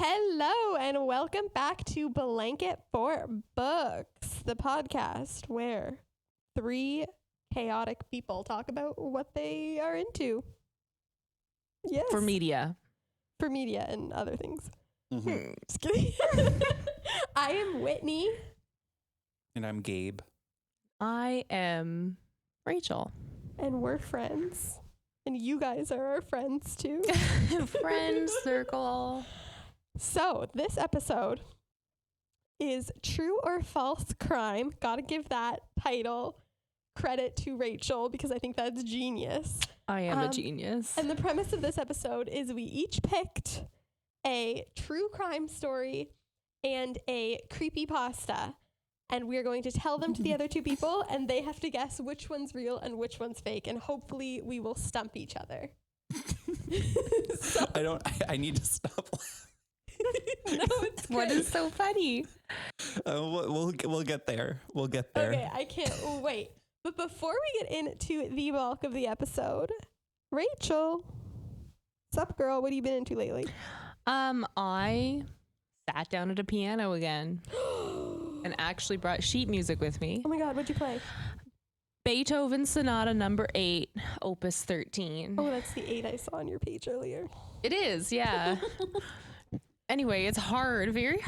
Hello and welcome back to Blanket for Books, the podcast where three chaotic people talk about what they are into. Yes. For media and other things. Mm-hmm. Just kidding. I am Whitney. And I'm Gabe. I am Rachel. And we're friends. And you guys are our friends too. Friend circle. So this episode is True or False Crime. Gotta give that title credit to Rachel because I think that's genius. I am a genius. And the premise of this episode is we each picked a true crime story and a creepypasta. And we're going to tell them to the other two people, and they have to guess which one's real and which one's fake. And hopefully we will stump each other. I need to stop laughing. No, it's What great. is so funny? We'll get there. We'll get there. Okay, I can't wait. But before we get into the bulk of the episode, Rachel, sup girl, what have you been into lately? I sat down at a piano again and actually brought sheet music with me. Oh my God, what'd you play? Beethoven Sonata number 8, Opus 13. Oh, that's the 8 I saw on your page earlier. It is, yeah. Anyway, it's hard, very,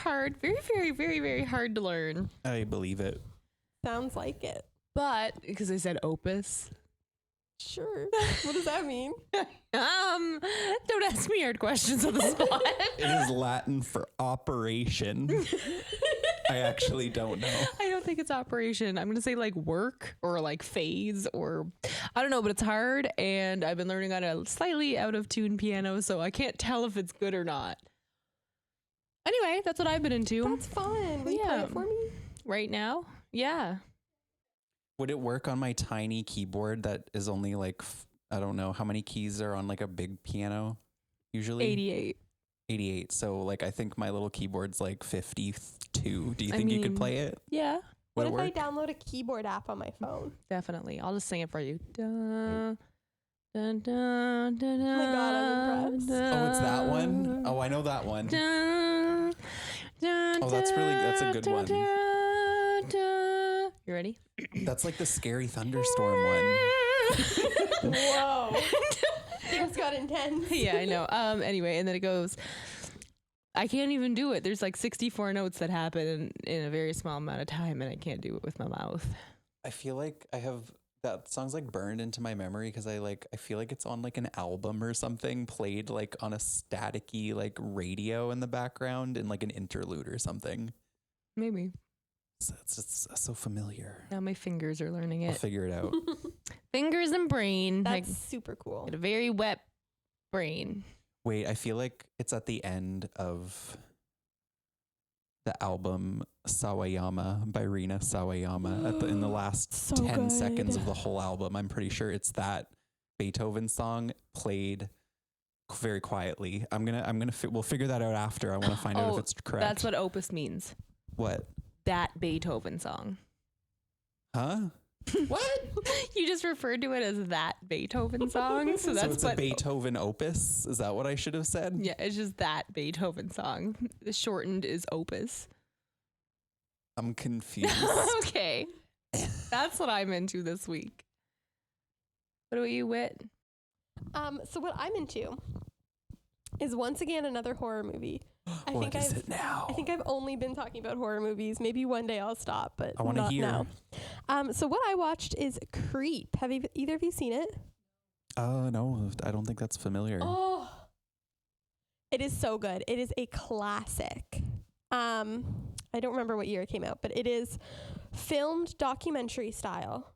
very hard to learn. I believe it. Sounds like it. But because I said opus. Sure. What does that mean? Don't ask me hard questions on the spot. It is Latin for operation. I actually don't know. I don't think it's operation. I'm going to say like work or like phase or I don't know, but it's hard. And I've been learning on a slightly out of tune piano, so I can't tell if it's good or not. Anyway, that's what I've been into. That's fun. Will you play it for me? Right now? Yeah. Would it work on my tiny keyboard that is only like, I don't know, how many keys are on like a big piano usually? 88. 88. So like I think my little keyboard's like 52. Do you think you could play it? Yeah, What Would it if work? I download a keyboard app on my phone? definitely. I'll just sing it for you. Dun, dun, dun, dun, Oh my God, I'm impressed. Oh, it's that one? Oh, I know that one. Dun, dun, Oh, that's a good one. dun, dun. You ready? That's like the scary thunderstorm one. Whoa. Things got intense. Yeah, I know. Anyway, and then it goes, I can't even do it. There's like 64 notes that happen in a very small amount of time, and I can't do it with my mouth. I feel like I have that song's like burned into my memory because I feel like it's on like an album or something played like on a staticky like radio in the background in like an interlude or something. Maybe. So it's so familiar. Now my fingers are learning I'll it. figure it out. Fingers and brain. That's Like, super cool. a very wet brain. Wait, I feel like it's at the end of the album Sawayama by Rina Sawayama in the last So 10 good. seconds of the whole album. I'm pretty sure it's that Beethoven song played very quietly. We'll figure that out after. I want to find out if it's correct. That's what opus means. What? That Beethoven song. Huh? What? You just referred to it as that Beethoven song. So that's it's what a Beethoven opus? Is that what I should have said? Yeah, it's just that Beethoven song. The shortened is opus. I'm confused. Okay. That's what I'm into this week. What about you, Whit? So what I'm into is once again another horror movie. What is it now? I think I've only been talking about horror movies. Maybe one day I'll stop, but I want to not hear. now. So what I watched is Creep. Have either of you seen it? No, I don't think that's familiar. Oh, it is so good. It is a classic. I don't remember what year it came out, but it is filmed documentary style.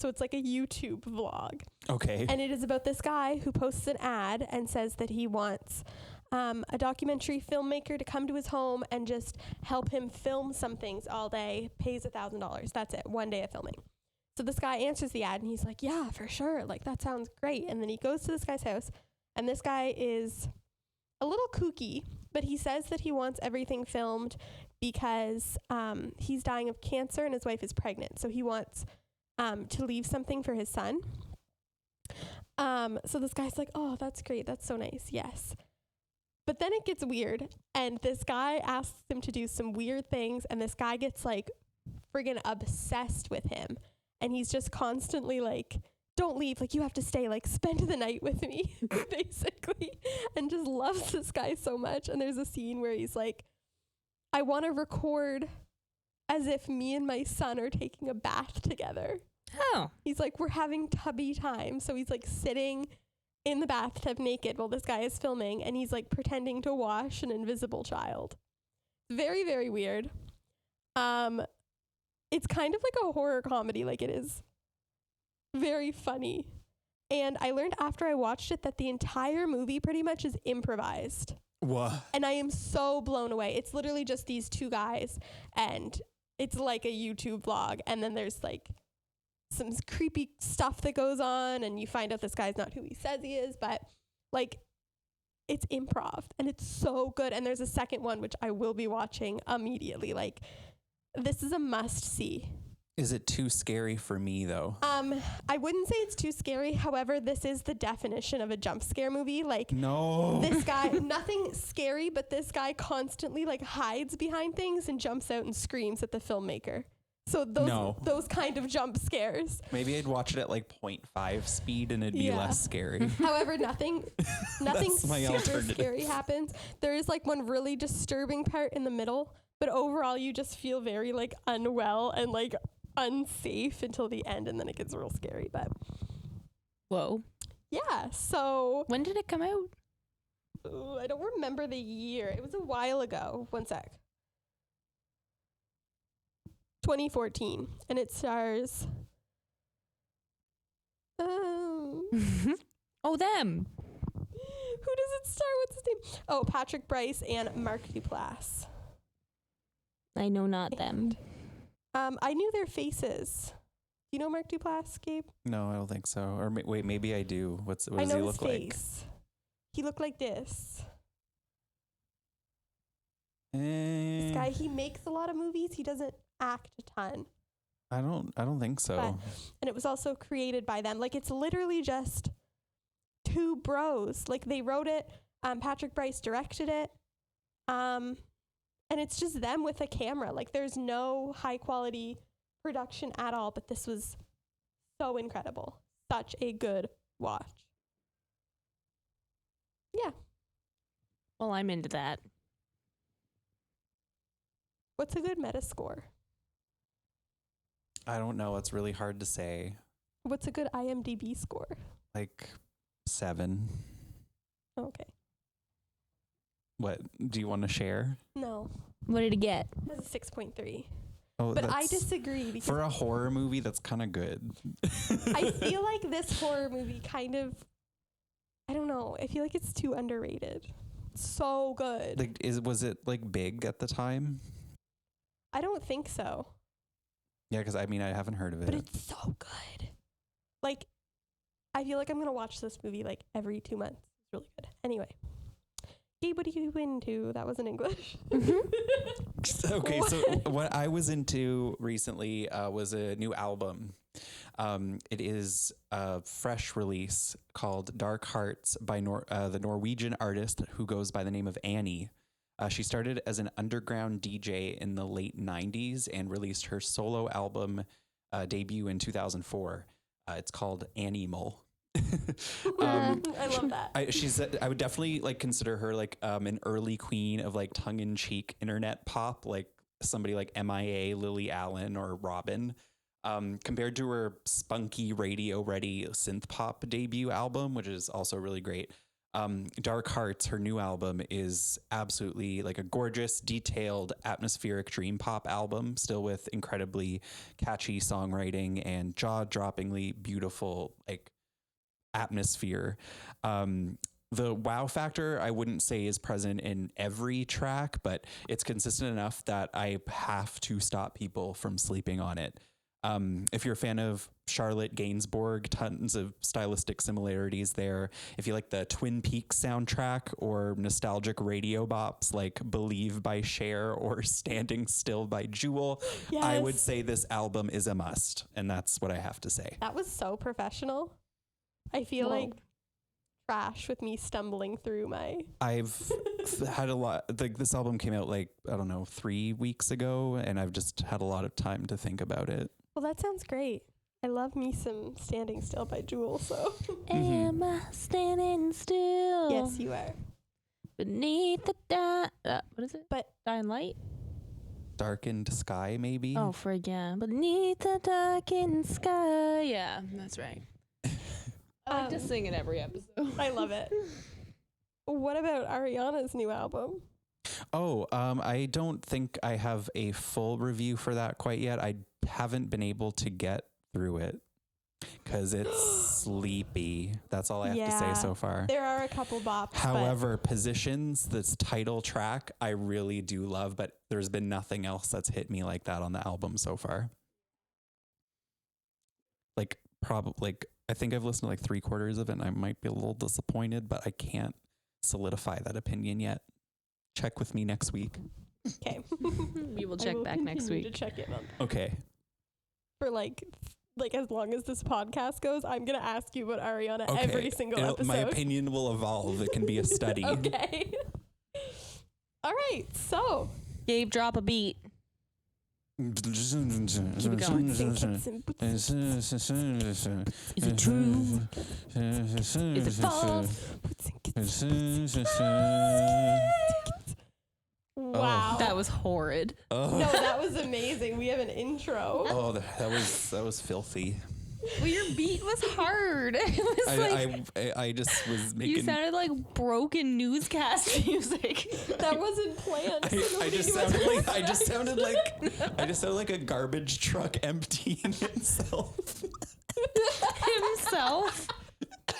So it's like a YouTube vlog. Okay. And it is about this guy who posts an ad and says that he wants a documentary filmmaker to come to his home and just help him film some things all day, pays $1,000. That's it, one day of filming. So this guy answers the ad and he's like, yeah, for sure. Like, that sounds great. And then he goes to this guy's house and this guy is a little kooky, but he says that he wants everything filmed because he's dying of cancer and his wife is pregnant. So he wants to leave something for his son. So this guy's like, oh, that's great. That's so nice. Yes. But then it gets weird, and this guy asks him to do some weird things, and this guy gets like friggin' obsessed with him, and he's just constantly like, don't leave, like you have to stay, like spend the night with me, basically, and just loves this guy so much. And there's a scene where he's like, I want to record as if me and my son are taking a bath together. Oh. He's like, we're having tubby time. So he's like sitting in the bathtub naked while this guy is filming, and he's like pretending to wash an invisible child. Very, very weird. It's kind of like a horror comedy. Like, it is very funny. And I learned after I watched it that the entire movie pretty much is improvised. What? And I am so blown away. It's literally just these two guys, and it's like a YouTube vlog. And then there's like some creepy stuff that goes on, and you find out this guy's not who he says he is, but like, it's improv, and it's so good. And there's a second one, which I will be watching immediately. Like, this is a must see. Is it too scary for me though? I wouldn't say it's too scary. However, this is the definition of a jump scare movie. Like, no, this guy, nothing scary, but this guy constantly like hides behind things and jumps out and screams at the filmmaker. So those kind of jump scares. Maybe I'd watch it at like 0.5 speed and it'd be less scary. However, nothing super scary happens. There is like one really disturbing part in the middle, but overall you just feel very like unwell and like unsafe until the end, and then it gets real scary. But whoa. Yeah, so When did it come out? I don't remember the year. It was a while ago. One sec. 2014, and it stars Oh, them. who does it star? What's his name? Oh, Patrick Bryce and Mark Duplass. I know not them. I knew their faces. Do you know Mark Duplass, Gabe? No, I don't think so. Or wait, maybe I do. What I does know he his look like? face. He looked like this. This Guy, he makes a lot of movies. He doesn't act a ton. I don't think so. And it was also created by them. Like, it's literally just two bros. Like, they wrote it. Patrick Bryce directed it. And it's just them with a camera. Like, there's no high quality production at all, but this was so incredible. Such a good watch. Yeah. Well, I'm into that. What's a good Metascore? I don't know. It's really hard to say. What's a good IMDb score? Like 7. Okay. What do you want to share? No. What did it get? It was a 6.3. Oh, But I disagree because for a horror movie, that's kind of good. I feel like this horror movie kind of, I don't know. I feel like it's too underrated. It's so good. Like, was it like big at the time? I don't think so. Yeah, because I mean, I haven't heard of it. But it's so good. Like, I feel like I'm going to watch this movie like every 2 months. It's really good. Anyway. Gabe, what are you into? That wasn't English. Okay, so what I was into recently was a new album. It is a fresh release called Dark Hearts by the Norwegian artist who goes by the name of Annie. She started as an underground DJ in the late 90s and released her solo album debut in 2004. It's called Animal. I love that. I would definitely like consider her like an early queen of like tongue-in-cheek internet pop, like somebody like MIA, Lily Allen, or Robin. Compared to her spunky radio-ready synth pop debut album, which is also really great. Dark Hearts, her new album, is absolutely like a gorgeous, detailed, atmospheric dream pop album, still with incredibly catchy songwriting and jaw-droppingly beautiful like atmosphere. The wow factor, I wouldn't say is present in every track, but it's consistent enough that I have to stop people from sleeping on it. If you're a fan of Charlotte Gainsbourg, tons of stylistic similarities there. If you like the Twin Peaks soundtrack or nostalgic radio bops like Believe by Cher or Standing Still by Jewel, Yes. I would say this album is a must. And that's what I have to say. That was so professional. I feel Whoa. like trash with me stumbling through my. I've had a lot. This album came out like, I don't know, 3 weeks ago, and I've just had a lot of time to think about it. Well, that sounds great. I love me some Standing Still by Jewel, so. Am I standing still? Yes, you are. Beneath the what is it? But dying light. Darkened Sky, maybe? Oh, yeah. Beneath the darkened sky. Yeah, that's right. I like to sing in every episode. I love it. What about Ariana's new album? Oh, I don't think I have a full review for that quite yet. I haven't been able to get through it because it's sleepy. That's all I have to say so far. There are a couple bops. However, Positions, this title track, I really do love, but there's been nothing else that's hit me like that on the album so far. I think I've listened to like 3/4 of it, and I might be a little disappointed, but I can't solidify that opinion yet. Check with me next week. Okay. We will check back next week. To check in on. Okay. For like as long as this podcast goes, I'm gonna ask you about Ariana every single episode. My opinion will evolve. It can be a study. Okay. All right. So, Gabe, drop a beat. Keep it going. is it true? Is it false? Wow. That was horrid. Oh. No, that was amazing. We have an intro. Oh, that was filthy. Well, your beat was hard. It was I just was making. You sounded like broken newscast music. That wasn't planned. I just sounded like a garbage truck emptying itself. Himself.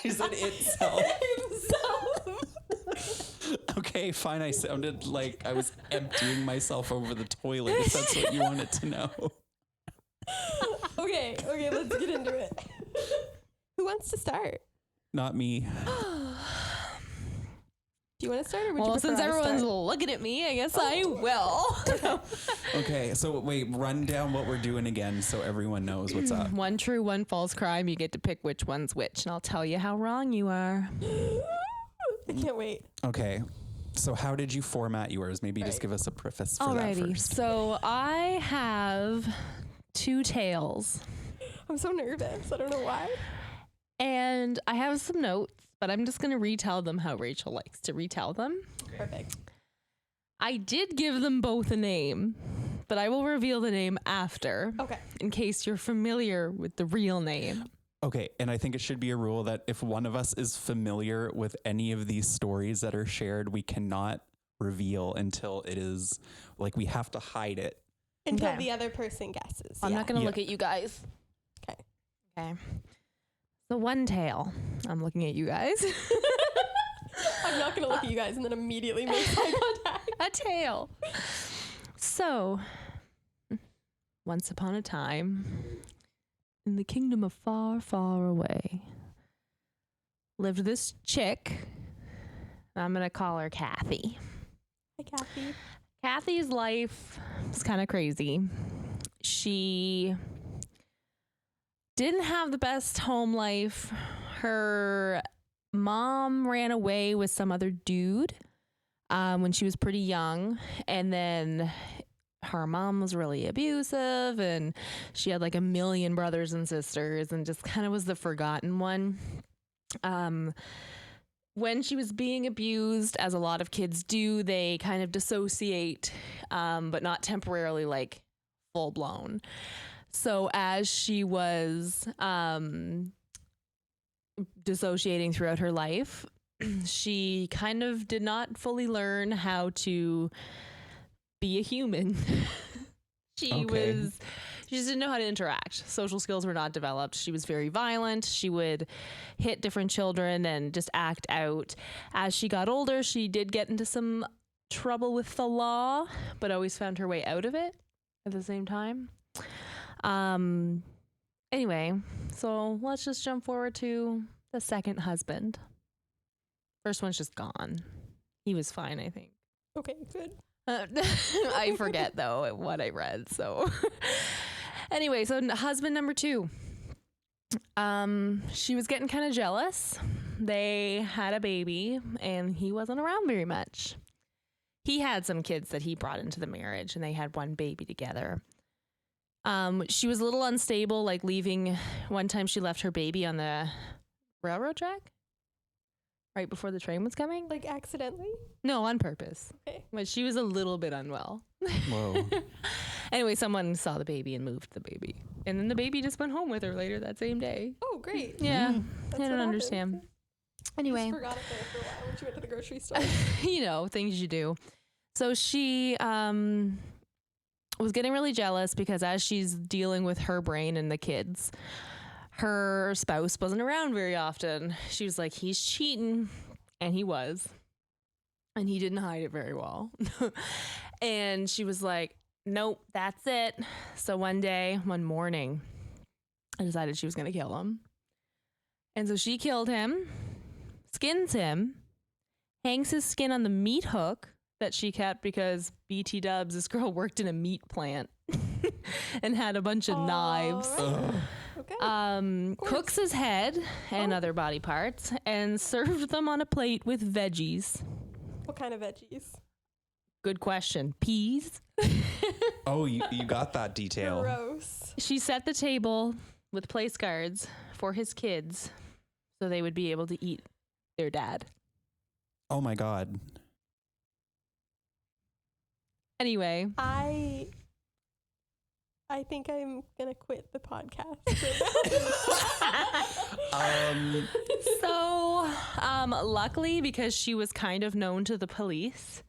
I said itself. Himself. Okay, fine. I sounded like I was emptying myself over the toilet, if that's what you wanted to know. Okay, let's get into it. Who wants to start? Not me. Do you want to start, or would you prefer since I everyone's start? looking at me, I guess I will. Okay, so wait, run down what we're doing again so everyone knows what's up. One true, one false crime. You get to pick which one's which, and I'll tell you how wrong you are. I can't wait. Okay, so how did you format yours? Maybe just give us a preface for that Alrighty, first. so I have 2 tales. I'm so nervous. I don't know why. And I have some notes, but I'm just going to retell them how Rachel likes to retell them. Perfect. I did give them both a name, but I will reveal the name after. Okay. In case you're familiar with the real name. Okay, and I think it should be a rule that if one of us is familiar with any of these stories that are shared, we cannot reveal until it is, like, we have to hide it. Until the other person guesses. I'm not going to look at you guys. Okay. The one tale. I'm looking at you guys. I'm not going to look at you guys and then immediately make eye contact. A tale. So, once upon a time, in the kingdom of far, far away, lived this chick. I'm going to call her Kathy. Hi, Kathy. Kathy's life was kind of crazy. She didn't have the best home life. Her mom ran away with some other dude when she was pretty young, and then her mom was really abusive, and she had like a million brothers and sisters, and just kind of was the forgotten one. When she was being abused, as a lot of kids do, they kind of dissociate, but not temporarily, like full blown. So as she was dissociating throughout her life, she kind of did not fully learn how to be a human. She just didn't know how to interact. Social skills were not developed. She was very violent. She would hit different children and just act out. As she got older, she did get into some trouble with the law, but always found her way out of it at the same time. Anyway, so let's just jump forward to the second husband. First one's just gone. He was fine, I think. Okay, good. I forget though what I read. So anyway, so husband number 2. She was getting kind of jealous they had a baby, and he wasn't around very much. He had some kids that he brought into the marriage, and they had one baby together. She was a little unstable, like leaving. One time she left her baby on the railroad track right before the train was coming. Like accidentally? No, on purpose. Okay. But she was a little bit unwell. Whoa. Anyway, someone saw the baby and moved the baby. And then the baby just went home with her later that same day. Oh, great. Yeah. That's I don't what understand. happens. Anyway. Just forgot it there for a while when she went to the grocery store. You know, things you do. So she was getting really jealous because as she's dealing with her brain and the kids, her spouse wasn't around very often. She was like, he's cheating. And he was. And he didn't hide it very well. And she was like, nope, that's it. So one morning, I decided she was going to kill him. And so she killed him, skins him, hangs his skin on the meat hook that she kept because BT Dubs, this girl worked in a meat plant and had a bunch of knives. Right. Okay. Cooks his head and other body parts and served them on a plate with veggies. What kind of veggies? Good question. Peas. Oh, you got that detail. Gross. She set the table with place guards for his kids so they would be able to eat their dad. Oh my God. Anyway. I think I'm gonna quit the podcast. So, luckily, because she was kind of known to the police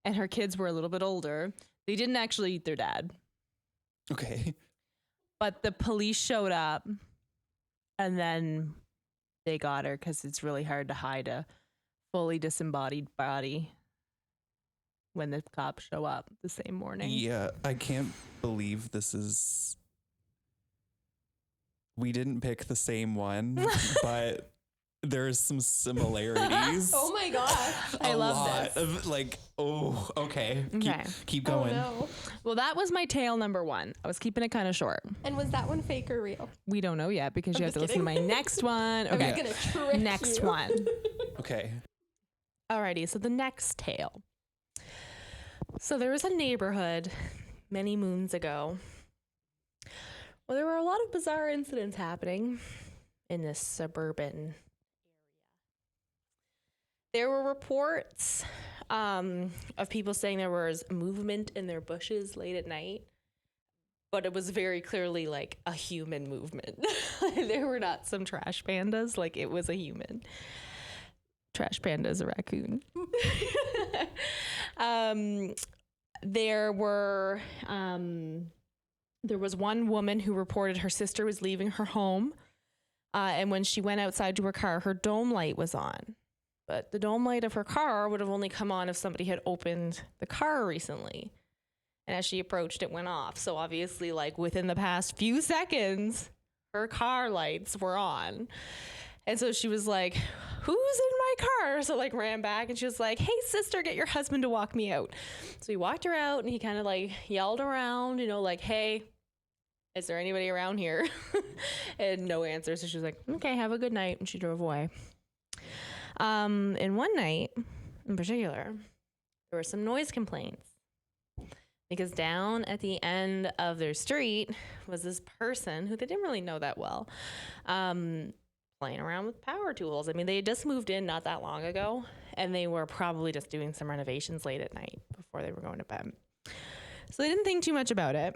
and her kids were a little bit older, they didn't actually eat their dad. Okay. But the police showed up and then they got her because it's really hard to hide a fully disembodied body when the cops show up the same morning. Yeah, I can't believe this is... We didn't pick the same one, but there's some similarities. Oh my gosh. I love this. Okay. Okay. Keep going. Oh no. Well, that was my tale number one. I was keeping it kind of short. And was that one fake or real? We don't know yet because you have just to listen to my kidding. next one. I'm Okay. just gonna trick Next you. one. Okay. Alrighty, so the next tale. So there was a neighborhood many moons ago. Well, there were a lot of bizarre incidents happening in this suburban area. There were reports of people saying there was movement in their bushes late at night, but it was very clearly like a human movement. There were not some trash pandas, like it was a human. Trash panda is a raccoon. There was one woman who reported her sister was leaving her home, and when she went outside to her car, her dome light was on. But the dome light of her car would have only come on if somebody had opened the car recently. And as she approached, it went off. So obviously, like within the past few seconds, her car lights were on. And so she was like, who's in my car? So like ran back and she was like, hey sister, get your husband to walk me out. So he walked her out and he kind of like yelled around, like, hey, is there anybody around here? And no answer. So she was like, okay, have a good night. And she drove away. And one night in particular, there were some noise complaints because down at the end of their street was this person who they didn't really know that well, playing around with power tools. I mean, they had just moved in not that long ago, and they were probably just doing some renovations late at night before they were going to bed. So they didn't think too much about it.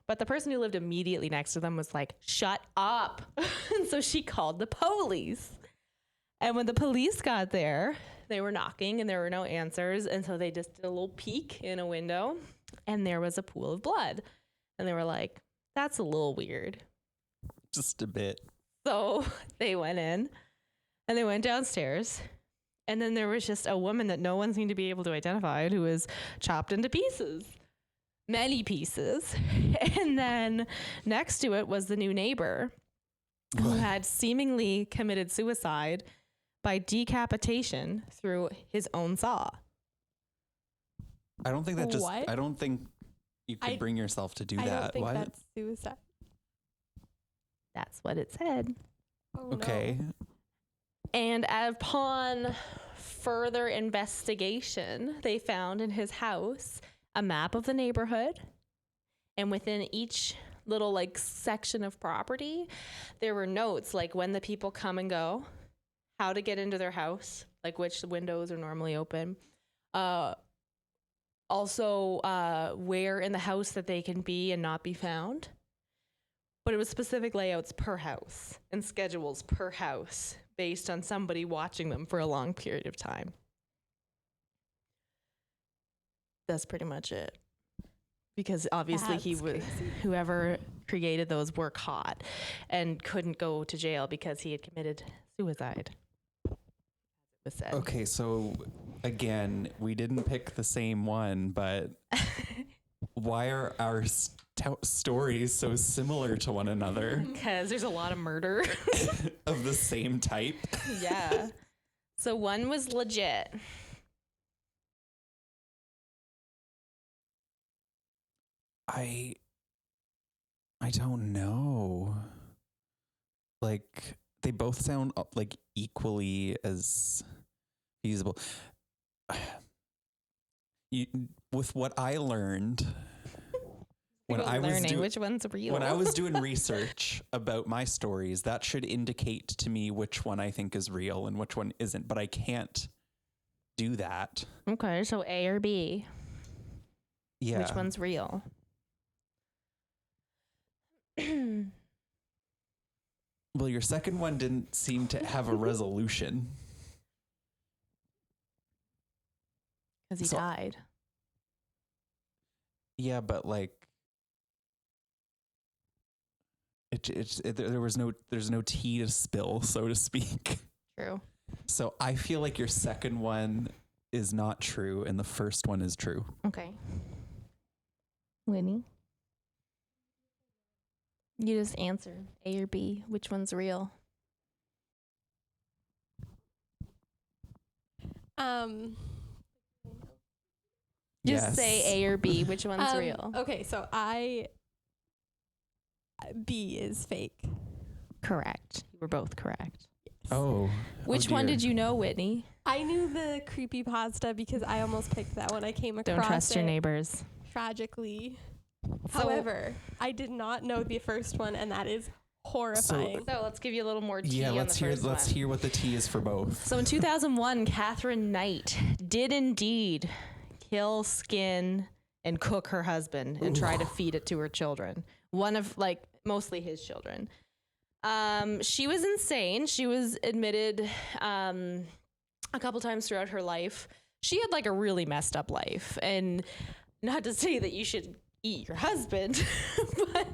But the person who lived immediately next to them was like, shut up. And so she called the police. And when the police got there, they were knocking and there were no answers. And so they just did a little peek in a window and there was a pool of blood. And they were like, that's a little weird. Just a bit. So they went in and they went downstairs. And then there was just a woman that no one seemed to be able to identify who was chopped into pieces. Many pieces. And then next to it was the new neighbor who had seemingly committed suicide by decapitation through his own saw. I don't think that just, What? I don't think you could bring yourself to do I that. don't think What? that's suicide. That's what it said. Oh, Okay. No. And upon further investigation, they found in his house a map of the neighborhood. And within each little like section of property, there were notes like when the people come and go, how to get into their house, like which windows are normally open. Also, where in the house that they can be and not be found. But it was specific layouts per house and schedules per house based on somebody watching them for a long period of time. That's pretty much it. Because obviously whoever created those were caught and couldn't go to jail because he had committed suicide. It was said. Okay, so again, we didn't pick the same one, but why are our stories so similar to one another? Because there's a lot of murder. Of the same type? Yeah. So one was legit. I don't know. Like, they both sound like equally as feasible. With what I learned when I was doing which one's real. When I was doing research about my stories, that should indicate to me which one I think is real and which one isn't, but I can't do that. Okay, so A or B. Yeah. Which one's real? Well, your second one didn't seem to have a resolution. Because he died. Yeah, but like, there's no tea to spill, so to speak. True. So I feel like your second one is not true, and the first one is true. Okay. Whitney? You just answer A or B. Which one's real? Just say A or B. Which one's real? Okay, so B is fake. Correct. You were both correct. Oh. Which one did you know, Whitney? I knew the creepypasta because I almost picked that one. I came across Don't trust your neighbors. Tragically. However, I did not know the first one, and that is horrifying. So let's give you a little more tea. Yeah, on let's hear what the tea is for both. So in 2001, Catherine Knight did indeed kill, skin, and cook her husband and try to feed it to her children. One of mostly his children. She was insane. She was admitted a couple times throughout her life. She had a really messed up life, and not to say that you should eat your husband, but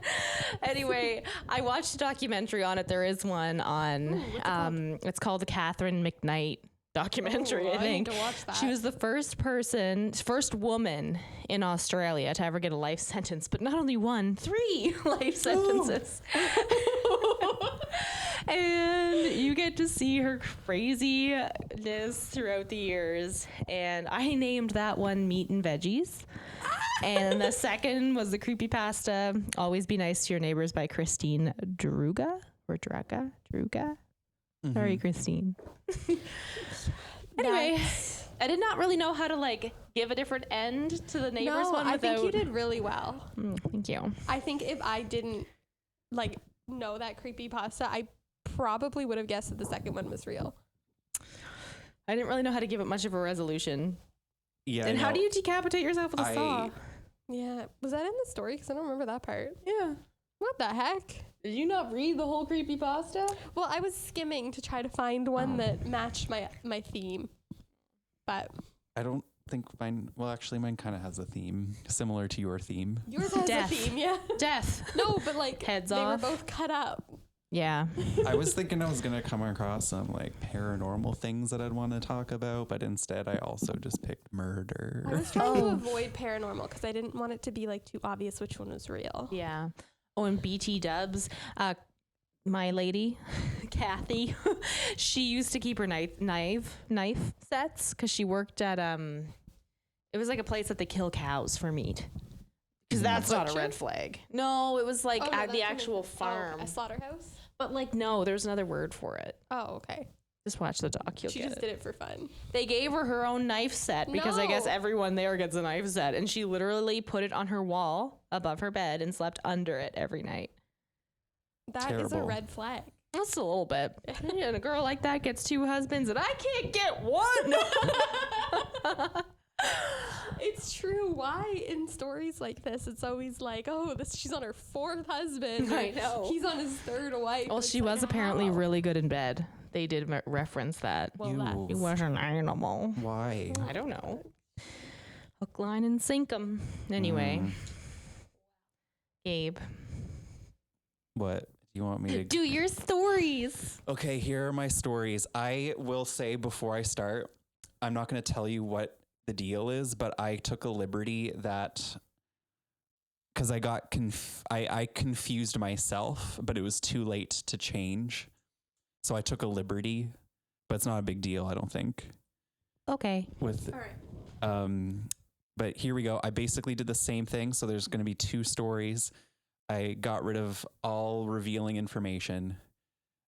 anyway, I watched a documentary on it. There is one on, it's called the Catherine McKnight documentary. I think need to watch that. She was the first woman in Australia to ever get a life sentence, but not only one, 3 life sentences. And you get to see her craziness throughout the years. And I named that one Meat and Veggies. And the second was the creepypasta, Always Be Nice to Your Neighbors by Christine Druga. Mm-hmm. Sorry, Christine. Anyway, I did not really know how to give a different end to the neighbors one. I think you did really well. Thank you. I think if I didn't know that creepypasta, I probably would have guessed that the second one was real. I didn't really know how to give it much of a resolution. Yeah. And how do you decapitate yourself with a saw? Yeah. Was that in the story? Because I don't remember that part. Yeah. What the heck? Did you not read the whole creepypasta? Well, I was skimming to try to find one that matched my theme. But I don't think mine kind of has a theme similar to your theme. Yours has Death. a theme, yeah. Death. No, but heads they off. were both cut up. Yeah. I was thinking I was going to come across some paranormal things that I'd want to talk about, but instead I also just picked murder. I was trying to avoid paranormal because I didn't want it to be too obvious which one was real. Yeah. Oh, and BT Dubs, my lady, Kathy, she used to keep her knife sets because she worked at it was a place that they kill cows for meat. Because that's not a red flag. No, it was at the actual farm. A slaughterhouse? But no, there's another word for it. Oh, okay. Just watch the doc. You'll She get just it. did it for fun. They gave her own knife set because I guess No. everyone there gets a knife set. And she literally put it on her wall above her bed and slept under it every night. That is a Terrible. red flag. That's a little bit. And a girl like that gets 2 husbands and I can't get one. It's true. Why in stories like this, it's always like, oh, she's on her 4th husband. I know. He's on his 3rd wife. Well, It's she like, was apparently how? really good in bed. They did reference that. Well, Ew. He that's was an animal. Why? I don't know. Hook, line, and sink 'em. Anyway, Gabe, What? Do you want me to? do your stories. Okay, here are my stories. I will say before I start, I'm not going to tell you what the deal is, but I took a liberty that because I got I confused myself, but it was too late to change. So I took a liberty, but it's not a big deal, I don't think. Okay. With all right. but here we go. I basically did the same thing. So there's going to be 2 stories. I got rid of all revealing information,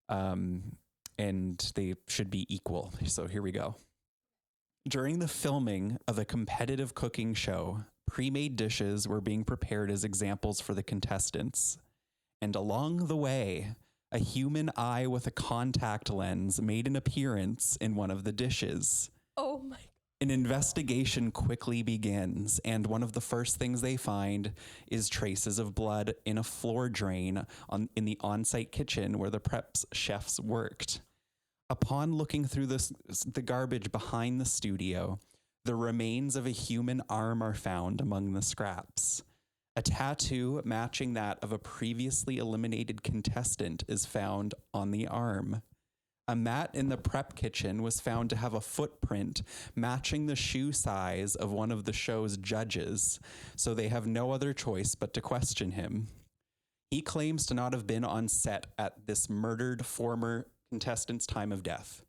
and they should be equal. So here we go. During the filming of a competitive cooking show, pre-made dishes were being prepared as examples for the contestants. And along the way, a human eye with a contact lens made an appearance in one of the dishes. Oh my. An investigation quickly begins, and one of the first things they find is traces of blood in a floor drain in the on-site kitchen where the prep's chefs worked. Upon looking through the garbage behind the studio, the remains of a human arm are found among the scraps. A tattoo matching that of a previously eliminated contestant is found on the arm. A mat in the prep kitchen was found to have a footprint matching the shoe size of one of the show's judges, so they have no other choice but to question him. He claims to not have been on set at this murdered former contestant's time of death.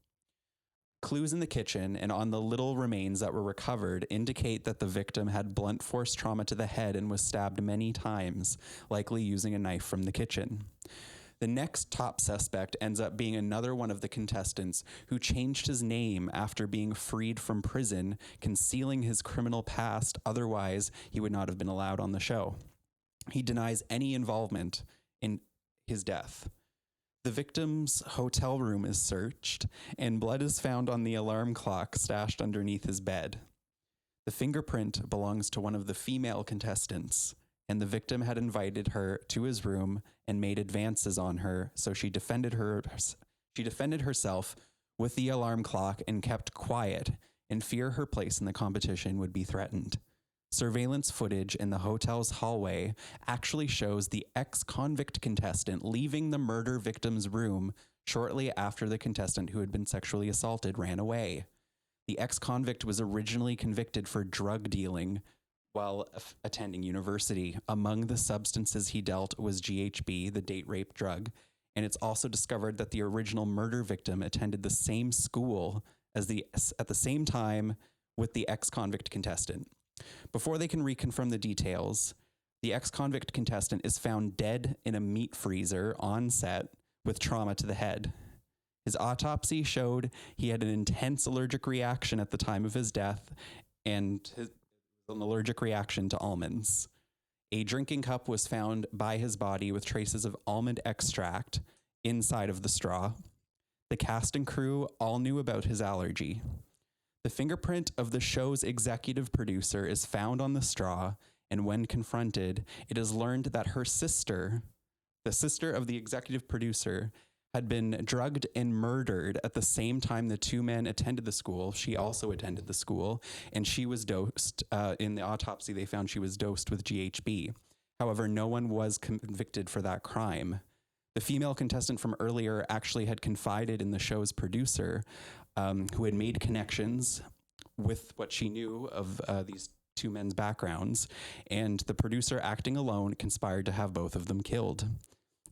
Clues in the kitchen and on the little remains that were recovered indicate that the victim had blunt force trauma to the head and was stabbed many times, likely using a knife from the kitchen. The next top suspect ends up being another one of the contestants who changed his name after being freed from prison, concealing his criminal past. Otherwise, he would not have been allowed on the show. He denies any involvement in his death. The victim's hotel room is searched, and blood is found on the alarm clock stashed underneath his bed. The fingerprint belongs to one of the female contestants, and the victim had invited her to his room and made advances on her, so she defended herself with the alarm clock and kept quiet in fear her place in the competition would be threatened. Surveillance footage in the hotel's hallway actually shows the ex-convict contestant leaving the murder victim's room shortly after the contestant who had been sexually assaulted ran away. The ex-convict was originally convicted for drug dealing while attending university. Among the substances he dealt was GHB, the date rape drug, and it's also discovered that the original murder victim attended the same school at the same time with the ex-convict contestant. Before they can reconfirm the details, the ex-convict contestant is found dead in a meat freezer on set with trauma to the head. His autopsy showed he had an intense allergic reaction at the time of his death and an allergic reaction to almonds. A drinking cup was found by his body with traces of almond extract inside of the straw. The cast and crew all knew about his allergy. The fingerprint of the show's executive producer is found on the straw, and when confronted, it is learned that her sister, the sister of the executive producer, had been drugged and murdered at the same time the 2 men attended the school. She also attended the school, and she was dosed. In the autopsy, they found she was dosed with GHB. However, no one was convicted for that crime. The female contestant from earlier actually had confided in the show's producer, who had made connections with what she knew of these 2 men's backgrounds, and the producer, acting alone, conspired to have both of them killed.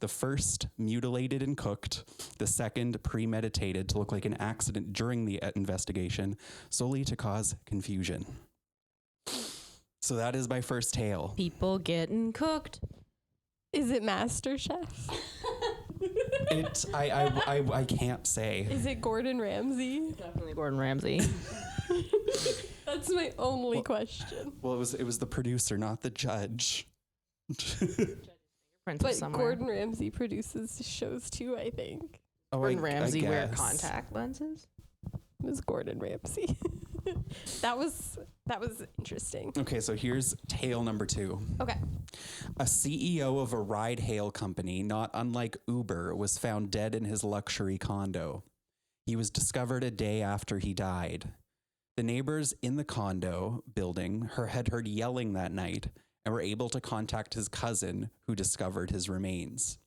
The first mutilated and cooked, the second premeditated to look like an accident during the investigation, solely to cause confusion. So that is my first tale. People getting cooked. Is it MasterChef? I can't say. Is it Gordon Ramsay? Definitely Gordon Ramsay. That's my only question. Well, it was the producer, not the judge. But Gordon Ramsay produces shows too, I think. Oh, Gordon Ramsay wear guess. contact lenses? It was Gordon Ramsay. That was interesting. Okay, so here's tale number 2. Okay. A CEO of a ride-hail company, not unlike Uber, was found dead in his luxury condo. He was discovered a day after he died. The neighbors in the condo building had heard yelling that night and were able to contact his cousin, who discovered his remains.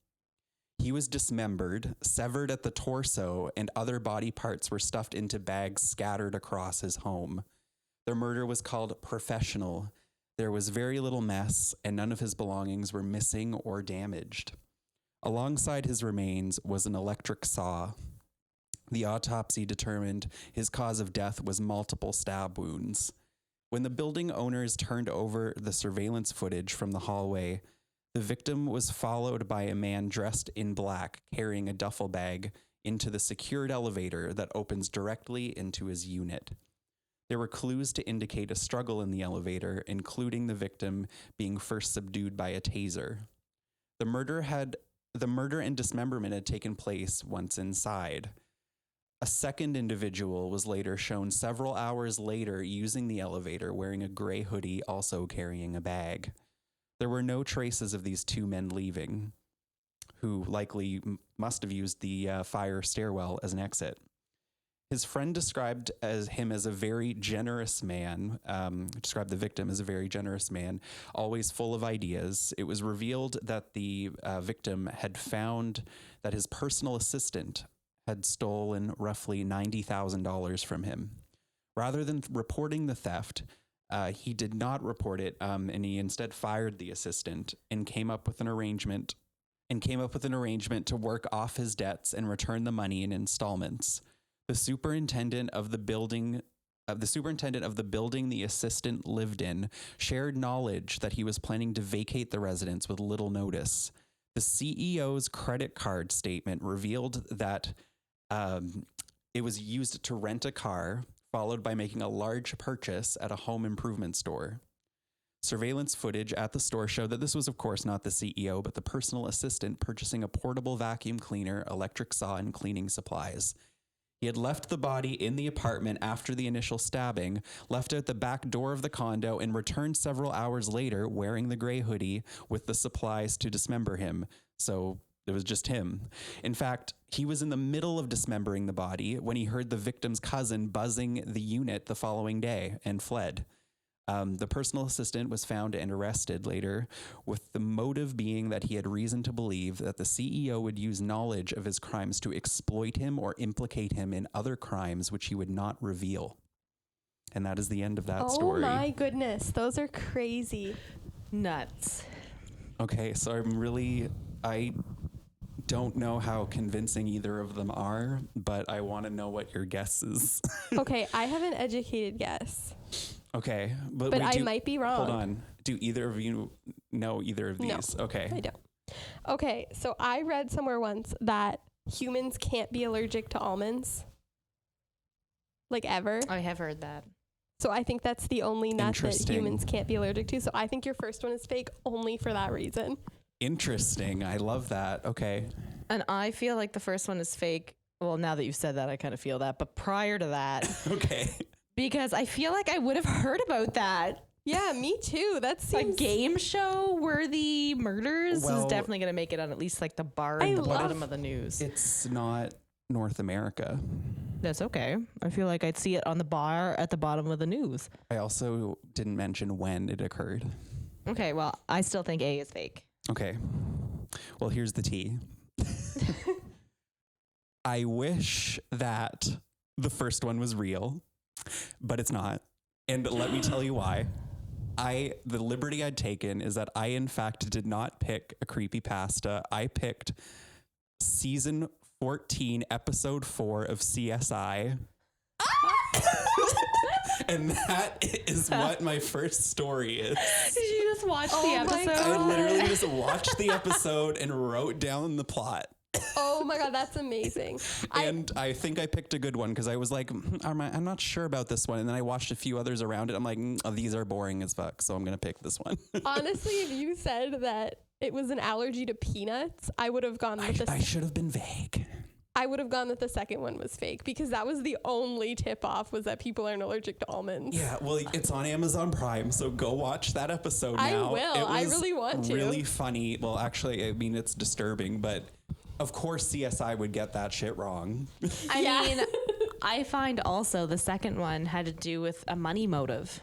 He was dismembered, severed at the torso, and other body parts were stuffed into bags scattered across his home. The murder was called professional. There was very little mess, and none of his belongings were missing or damaged. Alongside his remains was an electric saw. The autopsy determined his cause of death was multiple stab wounds. When the building owners turned over the surveillance footage from the hallway, the victim was followed by a man dressed in black carrying a duffel bag into the secured elevator that opens directly into his unit. There were clues to indicate a struggle in the elevator, including the victim being first subdued by a taser. The murder and dismemberment had taken place once inside. A second individual was later shown several hours later using the elevator wearing a gray hoodie, also carrying a bag. There were no traces of these 2 men leaving, who likely must have used the fire stairwell as an exit. His friend described him as a very generous man, described the victim as a very generous man, always full of ideas. It was revealed that the victim had found that his personal assistant had stolen roughly $90,000 from him. Rather than reporting the theft, he did not report it, and he instead fired the assistant and came up with an arrangement to work off his debts and return the money in installments. The superintendent of the building the assistant lived in shared knowledge that he was planning to vacate the residence with little notice. The CEO's credit card statement revealed that it was used to rent a car, followed by making a large purchase at a home improvement store. Surveillance footage at the store showed that this was, of course, not the CEO, but the personal assistant purchasing a portable vacuum cleaner, electric saw, and cleaning supplies. He had left the body in the apartment after the initial stabbing, left out the back door of the condo, and returned several hours later wearing the gray hoodie with the supplies to dismember him. So it was just him. In fact, he was in the middle of dismembering the body when he heard the victim's cousin buzzing the unit the following day and fled. The personal assistant was found and arrested later, with the motive being that he had reason to believe that the CEO would use knowledge of his crimes to exploit him or implicate him in other crimes which he would not reveal. And that is the end of that story. Oh my goodness, those are crazy. Nuts. Okay, so I don't know how convincing either of them are, but I want to know what your guess is. Okay, I have an educated guess. Okay, but I might be wrong. Hold on. Do either of you know either of these? No, okay. I don't. Okay, so I read somewhere once that humans can't be allergic to almonds. Like ever. I have heard that. So I think that's the only nut that Interesting. humans can't be allergic to. So I think your first one is fake only for that reason. Interesting. I love that. Okay. And I feel like the first one is fake. Well, now that you've said that, I kind of feel that. But prior to that, Okay. because I feel like I would have heard about that. Yeah, me too. That seems A game show worthy murders Well, is definitely going to make it on at least like the bar I and the love- bottom of the news. It's not North America. That's okay. I feel like I'd see it on the bar at the bottom of the news. I also didn't mention when it occurred. Okay, well, I still think A is fake. Okay. Well, here's the tea. I wish that the first one was real, but it's not. And let me tell you why. The liberty I'd taken is that I, in fact, did not pick a creepypasta. I picked season 14, episode 4 of CSI. And that is what my first story is. Did you just watch the my episode? I literally just watched the episode and wrote down the plot. Oh my God, that's amazing. And I think I picked a good one because I was like, I'm not sure about this one. And then I watched a few others around it. I'm like, these are boring as fuck. So I'm going to pick this one. Honestly, if you said that it was an allergy to peanuts, I would have gone with I should have been vague. I would have gone that the second one was fake because that was the only tip off was that people aren't allergic to almonds. Yeah, well, it's on Amazon Prime, so go watch that episode now. I will. I really want to. Really funny. Well, actually, I mean, it's disturbing, but of course CSI would get that shit wrong. I mean, I find also the second one had to do with a money motive.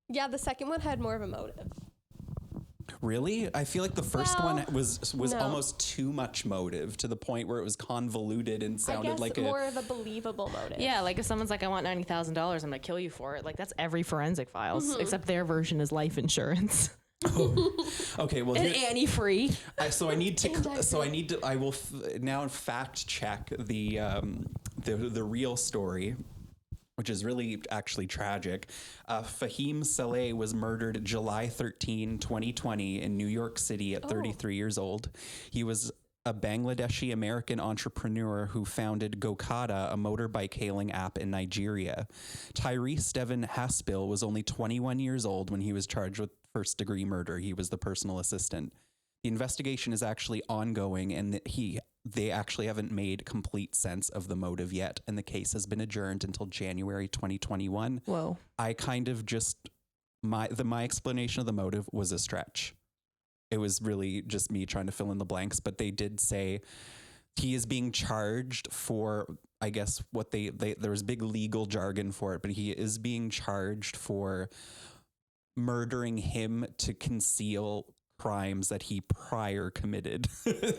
Yeah, the second one had more of a motive. Really? I feel like the first one was no. almost too much motive to the point where it was convoluted and sounded like more of a believable motive. Yeah, like if someone's like, I want $90,000, I'm going to kill you for it. Like that's every Forensic Files, except their version is life insurance. Okay, well, and antifree. I will now fact check the real story, which is really actually tragic. Fahim Saleh was murdered July 13, 2020 in New York City at 33 years old. He was a Bangladeshi American entrepreneur who founded Gokada, a motorbike hailing app in Nigeria. Tyrese Devin Haspil was only 21 years old when he was charged with first-degree murder. He was the personal assistant. The investigation is actually ongoing, and they actually haven't made complete sense of the motive yet, and the case has been adjourned until January 2021. Whoa. I kind of just my explanation of the motive was a stretch. It was really just me trying to fill in the blanks, but they did say he is being charged for, I guess what there was big legal jargon for it, but he is being charged for murdering him to conceal crimes that he prior committed,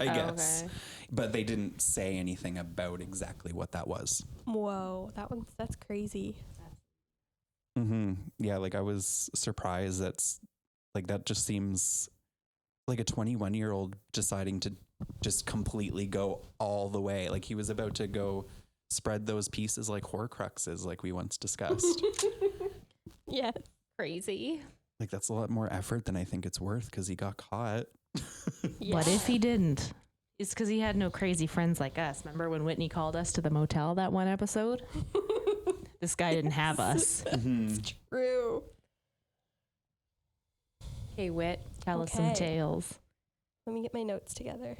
I guess. Okay. But they didn't say anything about exactly what that was. Whoa, that's crazy. Mm-hmm. Yeah, like I was surprised that just seems like a 21-year-old deciding to just completely go all the way. Like he was about to go spread those pieces like Horcruxes, like we once discussed. Yeah. Crazy. Like that's a lot more effort than I think it's worth because he got caught. Yeah. What if he didn't? It's because he had no crazy friends like us. Remember when Whitney called us to the motel that one episode? This guy didn't have us. Mm-hmm. It's true. Hey, Whit, tell us some tales. Let me get my notes together.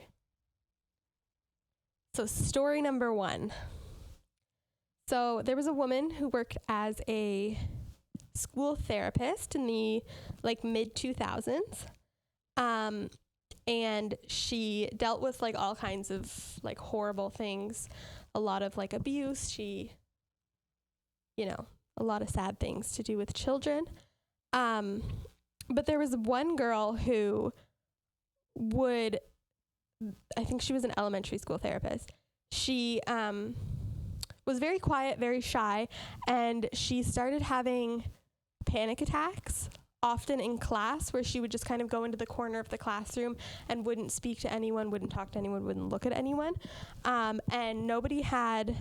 So story number 1. So there was a woman who worked as a school therapist in the mid 2000s. And she dealt with all kinds of horrible things, a lot of abuse. She, a lot of sad things to do with children. But there was one girl who I think she was an elementary school therapist. She was very quiet, very shy, and she started having panic attacks often in class where she would just kind of go into the corner of the classroom and wouldn't speak to anyone, wouldn't talk to anyone, wouldn't look at anyone. And nobody had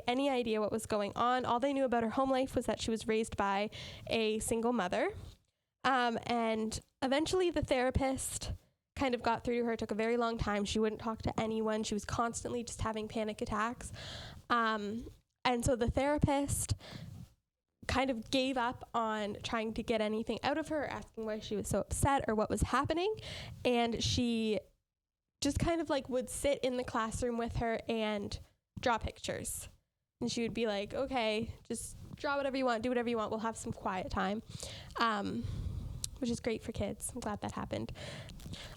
any idea what was going on. All they knew about her home life was that she was raised by a single mother. And eventually the therapist kind of got through to her. It took a very long time. She wouldn't talk to anyone. She was constantly just having panic attacks. And so the therapist kind of gave up on trying to get anything out of her, asking why she was so upset or what was happening. And she just kind of would sit in the classroom with her and draw pictures. And she would be like, okay, just draw whatever you want, do whatever you want. We'll have some quiet time, which is great for kids. I'm glad that happened.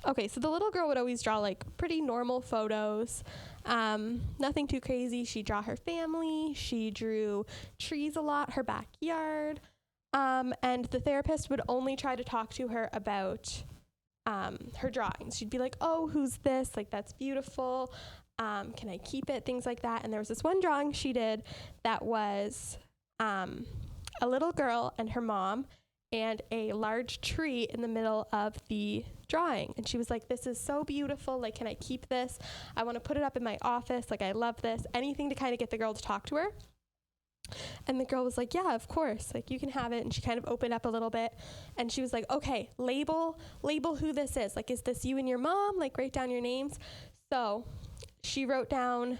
Okay, so the little girl would always draw pretty normal photos, nothing too crazy. She'd draw her family. She drew trees a lot, her backyard, and the therapist would only try to talk to her about her drawings. She'd be like, oh, who's this? That's beautiful. Can I keep it? Things like that. And there was this one drawing she did that was a little girl and her mom and a large tree in the middle of the drawing. And she was like, this is so beautiful. Can I keep this? I want to put it up in my office. I love this. Anything to kind of get the girl to talk to her. And the girl was like, yeah, of course. You can have it. And she kind of opened up a little bit. And she was like, okay, label who this is. Is this you and your mom? Write down your names. So she wrote down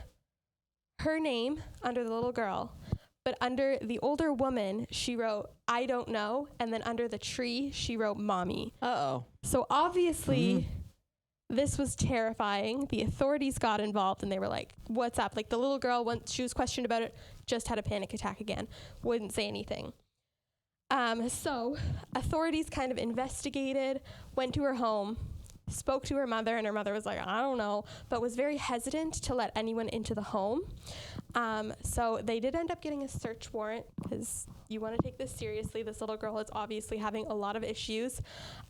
her name under the little girl, but under the older woman, she wrote, I don't know. And then under the tree, she wrote mommy. Uh-oh. So obviously, this was terrifying. The authorities got involved and they were like, what's up? Like the little girl, once she was questioned about it, just had a panic attack again. Wouldn't say anything. So authorities kind of investigated, went to her home, spoke to her mother, and her mother was like, I don't know, but was very hesitant to let anyone into the home. So they did end up getting a search warrant because you want to take this seriously. This little girl is obviously having a lot of issues.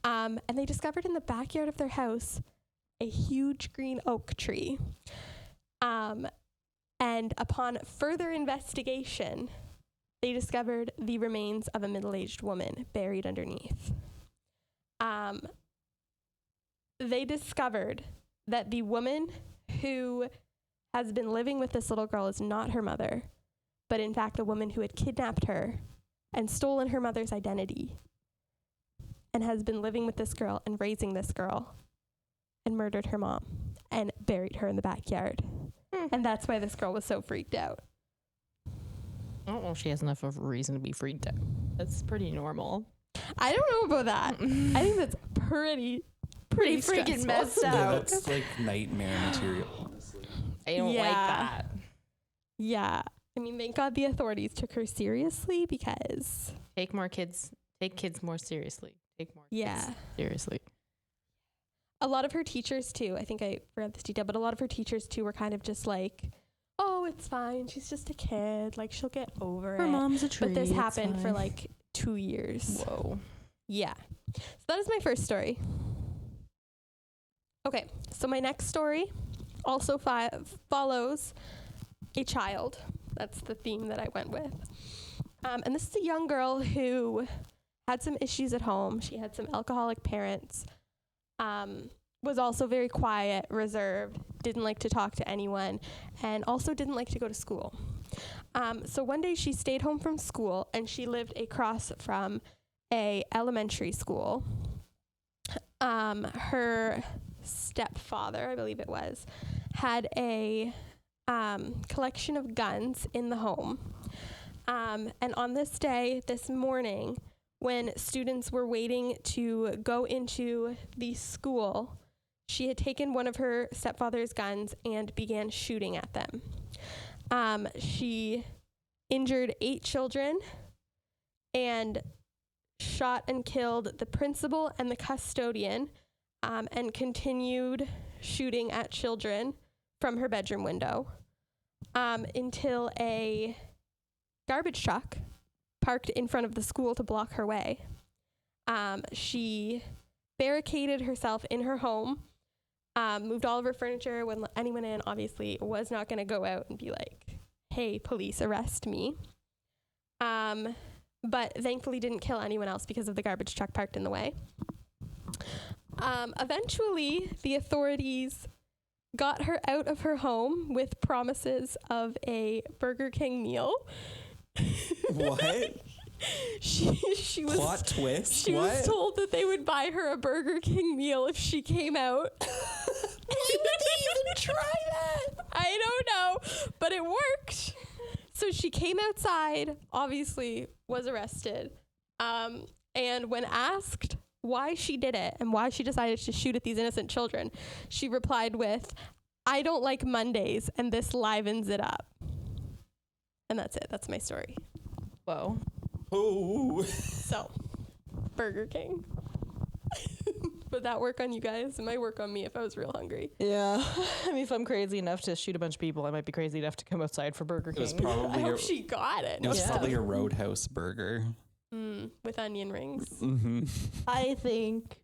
And they discovered in the backyard of their house a huge green oak tree. And upon further investigation, they discovered the remains of a middle-aged woman buried underneath. They discovered that the woman who has been living with this little girl is not her mother, but in fact the woman who had kidnapped her and stolen her mother's identity and has been living with this girl and raising this girl and murdered her mom and buried her in the backyard. And that's why this girl was so freaked out. I don't know if she has enough of a reason to be freaked out. That's pretty normal. I don't know about that. I think that's pretty Freaking stressful. messed Yeah, out. that's like nightmare material, honestly. I don't like that. Yeah. I mean, thank God the authorities took her seriously because... Take kids more seriously. Take more Yeah. kids seriously. A lot of her teachers, too, I think I forgot this detail, but a lot of her teachers, too, were kind of just like, oh, it's fine. She's just a kid. Like, she'll get over it. Her mom's a tree. But this it's happened for, fine. like, 2 years. Whoa. Yeah. So that is my first story. Okay, so my next story also follows a child. That's the theme that I went with. And this is a young girl who had some issues at home. She had some alcoholic parents, was also very quiet, reserved, didn't like to talk to anyone, and also didn't like to go to school. So one day she stayed home from school, and she lived across from a elementary school. Her stepfather, I believe it was, had a collection of guns in the home. And on this day, this morning, when students were waiting to go into the school, she had taken one of her stepfather's guns and began shooting at them. She injured 8 children and shot and killed the principal and the custodian, and continued shooting at children from her bedroom window until a garbage truck parked in front of the school to block her way. She barricaded herself in her home, moved all of her furniture, wouldn't let anyone in, obviously was not going to go out and be like, hey, police, arrest me. But thankfully didn't kill anyone else because of the garbage truck parked in the way. Eventually, the authorities got her out of her home with promises of a Burger King meal. What? She was Plot twist? She What? was told that they would buy her a Burger King meal if she came out. Why would they even try that? I don't know, but it worked. So she came outside, obviously was arrested, and when asked why she did it and why she decided to shoot at these innocent children, she replied with, I don't like Mondays, and this livens it up. And that's it. That's my story. Whoa. Oh. So, Burger King. Would that work on you guys? It might work on me if I was real hungry. Yeah. I mean, if I'm crazy enough to shoot a bunch of people, I might be crazy enough to come outside for Burger It was King. I probably hope she got it. it was Yeah. probably a Roadhouse burger. With onion rings. Mm-hmm. I think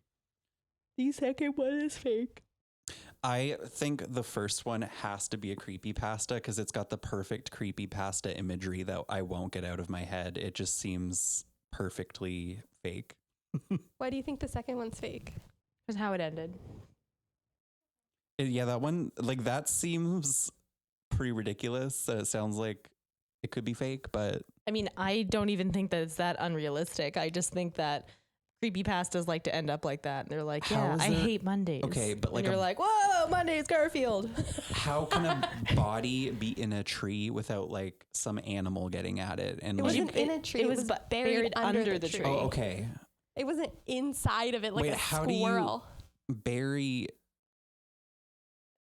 the second one is fake. I think the first one has to be a creepypasta because it's got the perfect creepypasta imagery that I won't get out of my head. It just seems perfectly fake. Why do you think the second one's fake? Because how it ended. Yeah, that one, like, that seems pretty ridiculous. It sounds like it could be fake, but I mean, I don't even think that it's that unrealistic. I just think that creepypastas like to end up like that. And they're like, How yeah, is I there- hate Mondays. Okay, but like and you're like, whoa, Monday's Garfield. how can a body be in a tree without like some animal getting at it? And It like, wasn't in a tree. It was buried under the tree. oh, okay. It wasn't inside of it like Wait, a how do you- squirrel. Bury.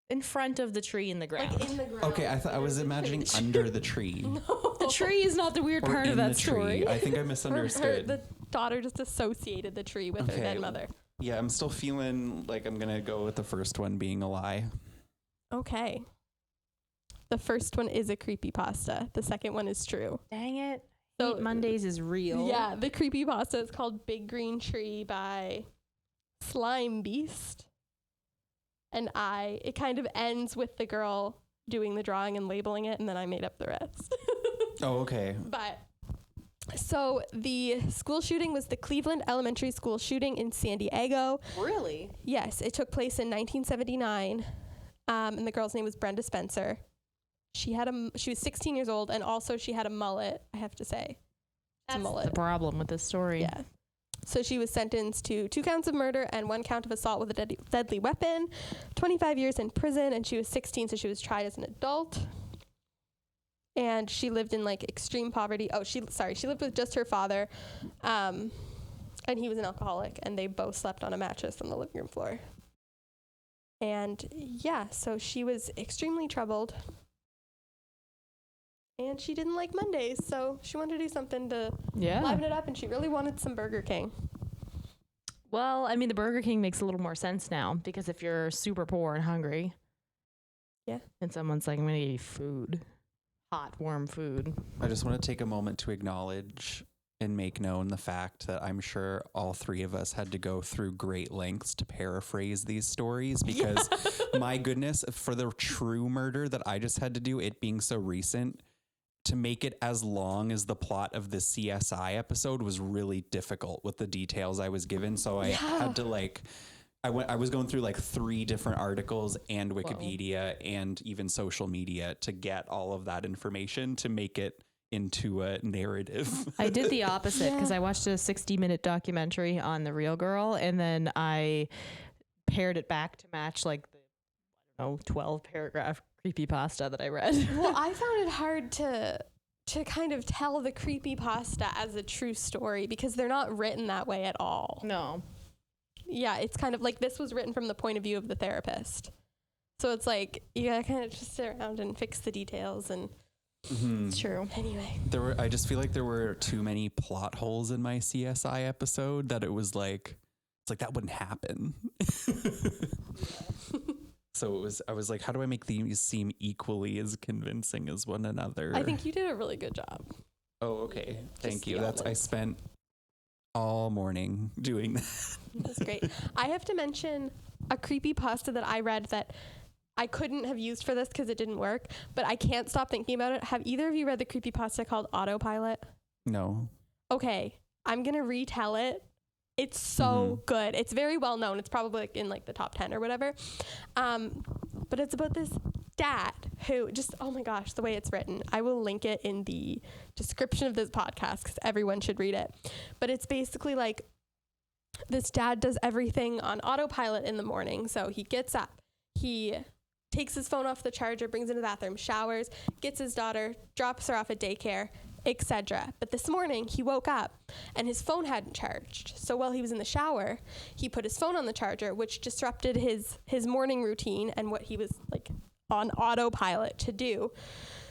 In front of the tree in the ground. Like in the ground. Okay, I was imagining under the tree. The tree is not the weird Or part of in that the story. tree. I think I misunderstood. The daughter just associated the tree with her Okay. dead mother. Yeah, I'm still feeling like I'm gonna go with the first one being a lie. Okay. The first one is a creepypasta. The second one is true. Dang it. So- Hate Mondays is real. Yeah, the creepypasta is called Big Green Tree by Slime Beast. And it kind of ends with the girl doing the drawing and labeling it, and then I made up the rest. Oh, okay. But so the school shooting was the Cleveland Elementary School shooting in San Diego. Really? Yes, it took place in 1979, and the girl's name was Brenda Spencer. She was 16 years old, and also she had a mullet, I have to say. That's a mullet. the problem with this story. Yeah. So she was sentenced to 2 counts of murder and 1 count of assault with a deadly weapon, 25 years in prison, and she was 16, so she was tried as an adult. And she lived in like extreme poverty. She lived with just her father, and he was an alcoholic, and they both slept on a mattress on the living room floor. And yeah, so she was extremely troubled. And she didn't like Mondays, so she wanted to do something to liven it up, and she really wanted some Burger King. Well, I mean, the Burger King makes a little more sense now, because if you're super poor and hungry, yeah, and someone's like, I'm going to eat food, hot, warm food. I just want to take a moment to acknowledge and make known the fact that I'm sure all 3 of us had to go through great lengths to paraphrase these stories because my goodness, for the true murder that I just had to do, it being so recent, to make it as long as the plot of the CSI episode was really difficult with the details I was given. So I had to I was going through like 3 different articles and Wikipedia and even social media to get all of that information to make it into a narrative. I did the opposite because I watched a 60-minute documentary on the real girl, and then I pared it back to match like the 12-paragraph creepypasta that I read. Well, I found it hard to kind of tell the creepypasta as a true story because they're not written that way at all. No. Yeah, it's kind of like this was written from the point of view of the therapist. So it's like you gotta kind of just sit around and fix the details and It's true. anyway. I just feel like there were too many plot holes in my CSI episode that it's like that wouldn't happen. So I was like, how do I make these seem equally as convincing as one another? I think you did a really good job. Oh, okay. Thank Just you. the I elements. spent all morning doing that. That's great. I have to mention a creepypasta that I read that I couldn't have used for this because it didn't work, but I can't stop thinking about it. Have either of you read the creepypasta called Autopilot? No. Okay, I'm going to retell it. It's so good. It's very well known. It's probably like in like the top 10 or whatever. But it's about this dad who just, oh my gosh, the way it's written. I will link it in the description of this podcast because everyone should read it. But it's basically like this dad does everything on autopilot in the morning. So he gets up, he takes his phone off the charger, brings it to the bathroom, showers, gets his daughter, drops her off at daycare, etc. But this morning he woke up and his phone hadn't charged. So while he was in the shower, he put his phone on the charger, which disrupted his morning routine and what he was like on autopilot to do.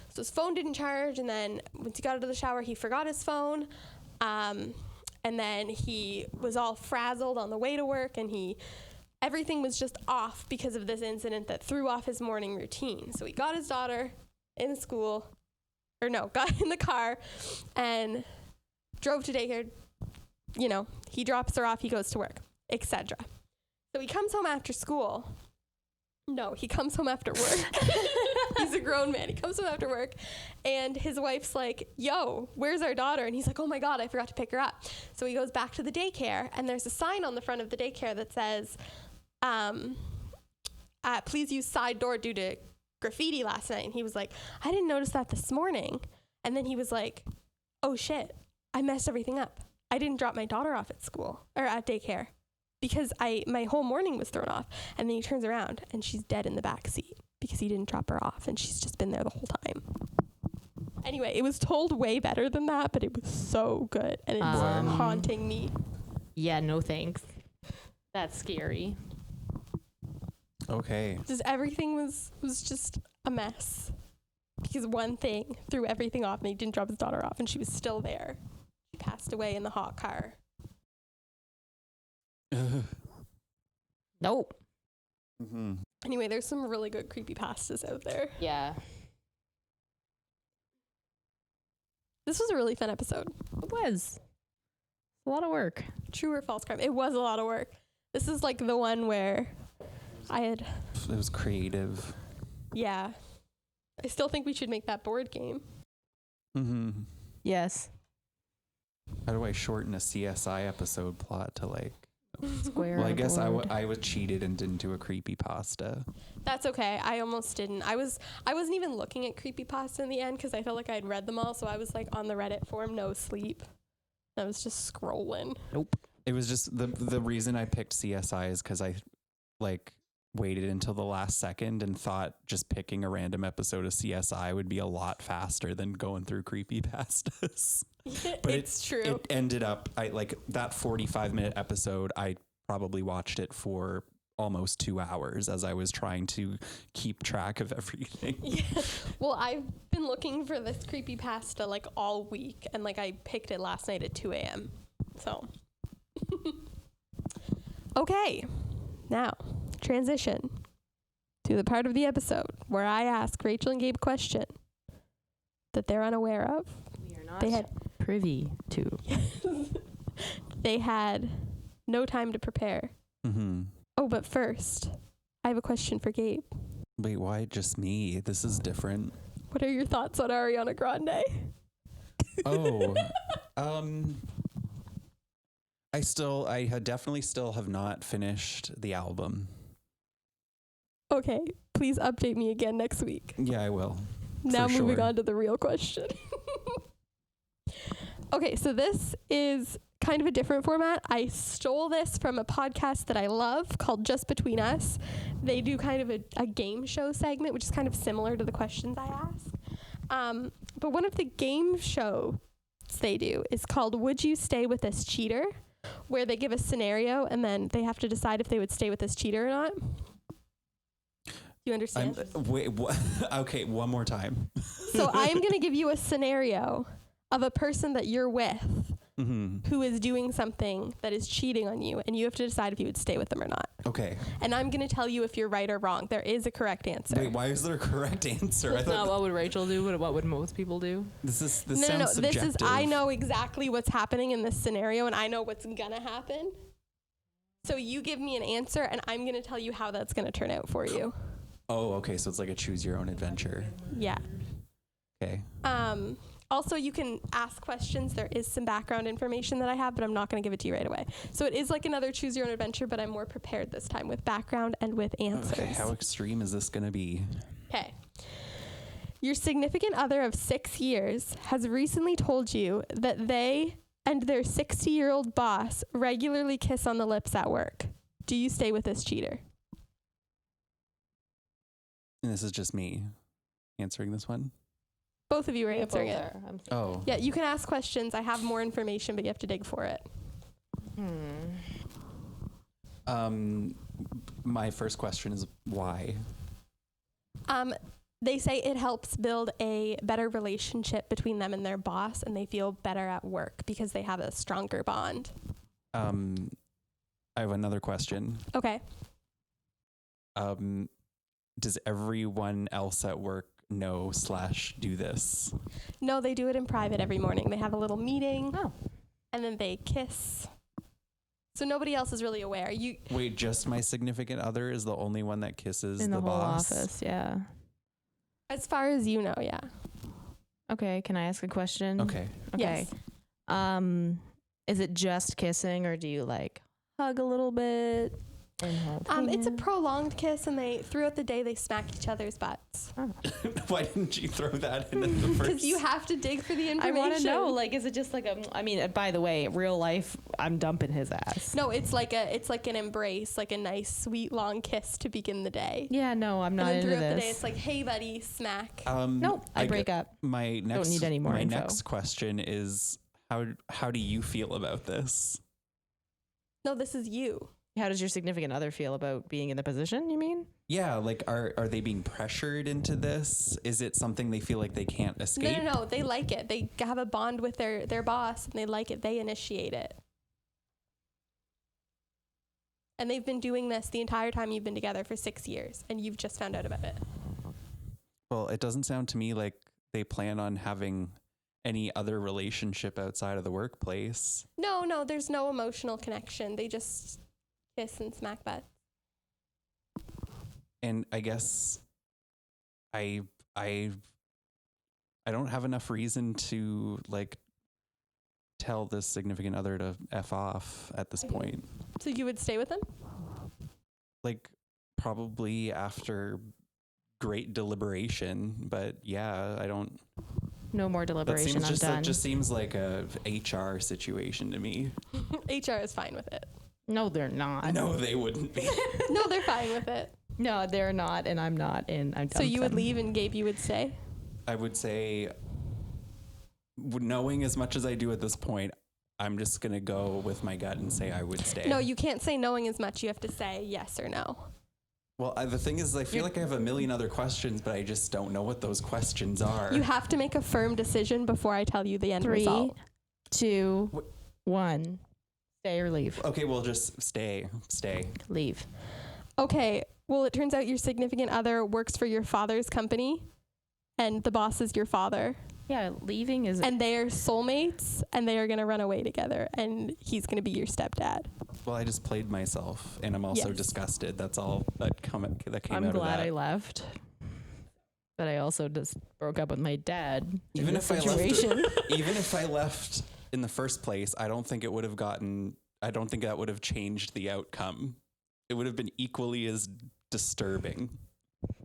So his phone didn't charge, and then once he got out of the shower, he forgot his phone. And then he was all frazzled on the way to work, and everything was just off because of this incident that threw off his morning routine. So he got his daughter in school, got in the car and drove to daycare. You know, he drops her off, he goes to work, etc. So he comes home after school. No, he comes home after work. He's a grown man. He comes home after work, and his wife's like, yo, where's our daughter? And he's like, oh my God, I forgot to pick her up. So he goes back to the daycare, and there's a sign on the front of the daycare that says, please use side door due to graffiti last night. And he was like, I didn't notice that this morning. And then he was like, oh shit, I messed everything up. I didn't drop my daughter off at school or at daycare because my whole morning was thrown off. And then he turns around and she's dead in the back seat because he didn't drop her off and she's just been there the whole time. Anyway, it was told way better than that, but it was so good and it's haunting me. Yeah, no thanks. That's scary. Okay. Just everything was just a mess because one thing threw everything off and he didn't drop his daughter off and she was still there. She passed away in the hot car. Nope. Mm-hmm. Anyway, there's some really good creepypastas out there. Yeah. This was a really fun episode. It was. A lot of work. True or false crime? It was a lot of work. This is like the one where It was creative. Yeah. I still think we should make that board game. Mm-hmm. Yes. How do I shorten a CSI episode plot to like? Square. Well, I on a guess board. I was cheated and didn't do a creepypasta. That's okay. I almost didn't. I wasn't even looking at creepypasta in the end because I felt like I'd read them all. So I was like on the Reddit forum, no sleep. I was just scrolling. Nope. It was just the reason I picked CSI is because I like waited until the last second and thought just picking a random episode of CSI would be a lot faster than going through creepypastas. But It's true. It ended up, I like that 45-minute episode, I probably watched it for almost 2 hours as I was trying to keep track of everything. Yeah. Well, I've been looking for this creepypasta like all week and like I picked it last night at 2 a.m. So. Okay. Now, transition to the part of the episode where I ask Rachel and Gabe a question that they're unaware of. We are not They had privy to. They had no time to prepare. Mm-hmm. Oh, but first, I have a question for Gabe. Wait, why just me? This is different. What are your thoughts on Ariana Grande? Oh, I definitely still have not finished the album. Okay, please update me again next week. Yeah, I will. Now For moving sure. on to the real question. Okay, so this is kind of a different format. I stole this from a podcast that I love called Just Between Us. They do kind of a game show segment, which is kind of similar to the questions I ask. But one of the game shows they do is called Would You Stay With This Cheater? Where they give a scenario and then they have to decide if they would stay with this cheater or not. You understand? Wait, okay, one more time. So I am going to give you a scenario of a person that you're with Mm-hmm. who is doing something that is cheating on you, and you have to decide if you would stay with them or not. Okay. And I'm going to tell you if you're right or wrong. There is a correct answer. Wait, why is there a correct answer? That's not what would Rachel do, but what would most people do? This No. sounds subjective. This is, I know exactly what's happening in this scenario, and I know what's going to happen. So you give me an answer, and I'm going to tell you how that's going to turn out for you. Oh, okay. So it's like a choose your own adventure. Yeah. Okay. Also, you can ask questions. There is some background information that I have, but I'm not going to give it to you right away. So it is like another choose your own adventure, but I'm more prepared this time with background and with answers. Okay, how extreme is this going to be? Okay. Your significant other of 6 years has recently told you that they and their 60-year-old boss regularly kiss on the lips at work. Do you stay with this cheater? And this is just me answering this one. Both of you are answering it. Oh. Yeah, you can ask questions. I have more information, but you have to dig for it. My first question is why? They say it helps build a better relationship between them and their boss, and they feel better at work because they have a stronger bond. I have another question. Okay. Does everyone else at work know/do this? No, they do it in private every morning. They have a little meeting. Oh. And then they kiss. So nobody else is really aware. Wait, just my significant other is the only one that kisses In the whole boss? office, yeah. As far as you know, yeah. Okay, can I ask a question? Okay. Okay. Yes. Is it just kissing, or do you like hug a little bit? It's a prolonged kiss, and throughout the day they smack each other's butts. Why didn't you throw that in at the first? Because you have to dig for the I information. want to know, like, is it just like I mean, by the way, real life, I'm dumping his ass. No, it's like an embrace, like a nice, sweet, long kiss to begin the day. Yeah, no, I'm not And then into throughout this. the day, it's like, hey, buddy, smack. Nope, I break up. My next, Don't need any more info. next question is, how do you feel about this? No, this is you. How does your significant other feel about being in the position, you mean? Yeah, like, are they being pressured into this? Is it something they feel like they can't escape? No, they like it. They have a bond with their boss, and they like it. They initiate it. And they've been doing this the entire time you've been together for 6 years, and you've just found out about it. Well, it doesn't sound to me like they plan on having any other relationship outside of the workplace. No, there's no emotional connection. They just kiss and smack butts. And I guess I don't have enough reason to like tell this significant other to F off at this point. So you would stay with them? Like, probably after great deliberation, but yeah, I don't. No more That deliberation. seems I'm done. just seems like a HR situation to me. HR is fine with it. No, they're not. No, they wouldn't be. No, they're fine with it. No, they're not, and I'm not. And I'm. So you would leave, and Gabe, you would stay? I would say, knowing as much as I do at this point, I'm just gonna go with my gut and say I would stay. No, you can't say knowing as much. You have to say yes or no. Well, the thing is, I feel like I have a million other questions, but I just don't know what those questions are. You have to make a firm decision before I tell you the end 3, result. 2, 1. Stay or leave. Okay, well, just stay. Leave. Okay, well, it turns out your significant other works for your father's company, and the boss is your father. Yeah, leaving is. And they are soulmates, and they are going to run away together, and he's going to be your stepdad. Well, I just played myself, and I'm also Yes. disgusted. That's all that came I'm out of glad that. I left, but I also just broke up with my dad. Even in if this I situation. left, even if I left in the first place, I don't think it would have gotten. I don't think that would have changed the outcome. It would have been equally as disturbing.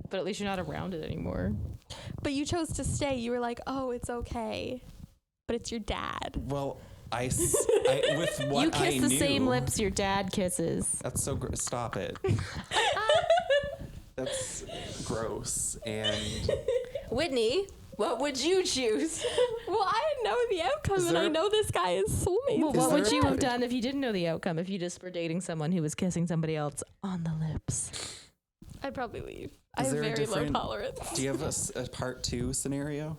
But at least you're not around it anymore. But you chose to stay. You were like, oh, it's okay. But it's your dad. Well, with what You I kiss the knew, same lips your dad kisses. That's so stop it. That's gross. And Whitney, what would you choose? Well, I know the outcome, Is and I there- know this guy is soulmate. Well, Is what there would a you have part- done if you didn't know the outcome? If you just were dating someone who was kissing somebody else on the lips? I'd probably leave. I Is have there a very low different- tolerance. do you have a part 2 scenario?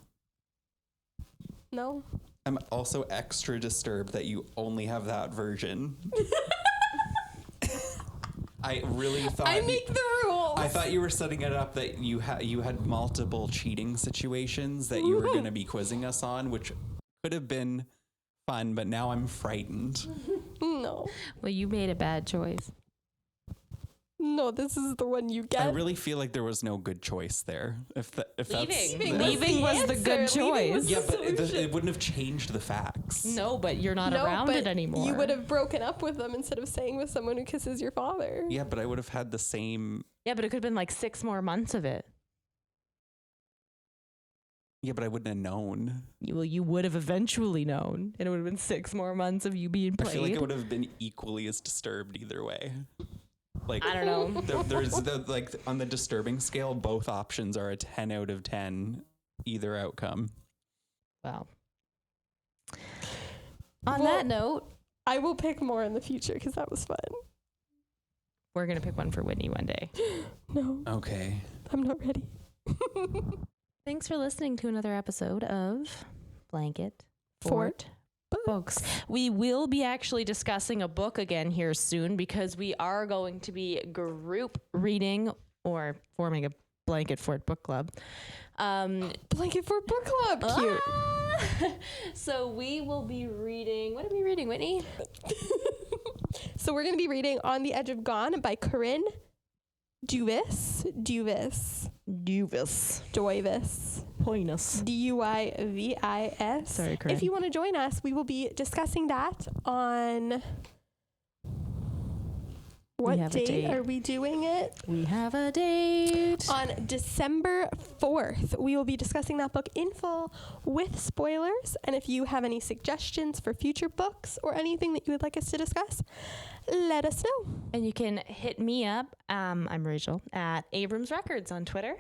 No. I'm also extra disturbed that you only have that version. I really thought I make the rules. I thought you were setting it up that you had multiple cheating situations that you were going to be quizzing us on, which could have been fun, but now I'm frightened. No. Well, you made a bad choice. No, this is the one you get. I really feel like there was no good choice there. If Leaving. was Leaving the was the good answer. Leaving was choice. yeah, the but solution. it wouldn't have changed the facts. No, but you're not No, around but it anymore. You would have broken up with them instead of staying with someone who kisses your father. Yeah, but I would have had the same. Yeah, but it could have been like 6 more months of it. Yeah, but I wouldn't have known. You would have eventually known, and it would have been 6 more months of you being I played. feel like it would have been equally as disturbed either way. Like I don't know. there's like on the disturbing scale, both options are a 10 out of 10, either outcome. Wow. On Well- that note, I will pick more in the future because that was fun. we're going to pick one for Whitney one day. No, Okay. I'm not ready. Thanks for listening to another episode of Blanket Fort Books. We will be actually discussing a book again here soon because we are going to be group reading or forming a Blanket Fort Book Club. Blanket Fort Book Club. Cute. So we will be reading. What are we reading, Whitney? So we're going to be reading On the Edge of Gone by Corinne Duyvis. Poinus. Duyvis. Sorry, Corinne. If you want to join us, we will be discussing that on What have a date date. are we doing it? We have a date. On December 4th, we will be discussing that book in full with spoilers. And if you have any suggestions for future books or anything that you would like us to discuss, let us know. And you can hit me up. I'm Rachel at Abrams Records on Twitter.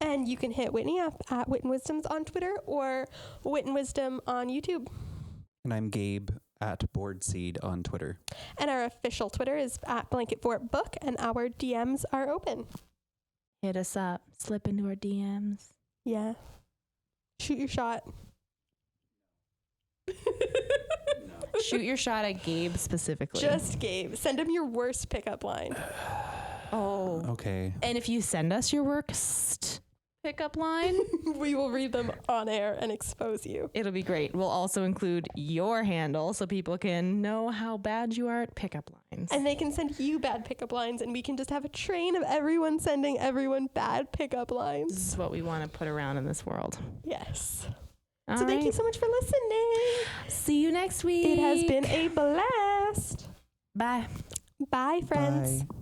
And you can hit Whitney up at Wit and Wisdoms on Twitter or Wit and Wisdom on YouTube. And I'm Gabe at Boardseed on Twitter. And our official Twitter is at Blanket Fort Book, and our DMs are open. Hit us up. Slip into our DMs. Yeah. Shoot your shot. Shoot your shot at Gabe specifically. Just Gabe. Send him your worst pickup line. Oh. Okay. And if you send us your worst pickup line, We will read them on air and expose you. it'll be great. We'll also include your handle so people can know how bad you are at pickup lines. And they can send you bad pickup lines, and we can just have a train of everyone sending everyone bad pickup This lines. is what we want to put around in this world. Yes. All So thank you right. so much for listening. See you next week. It has been a blast. Bye. Bye, friends. Bye.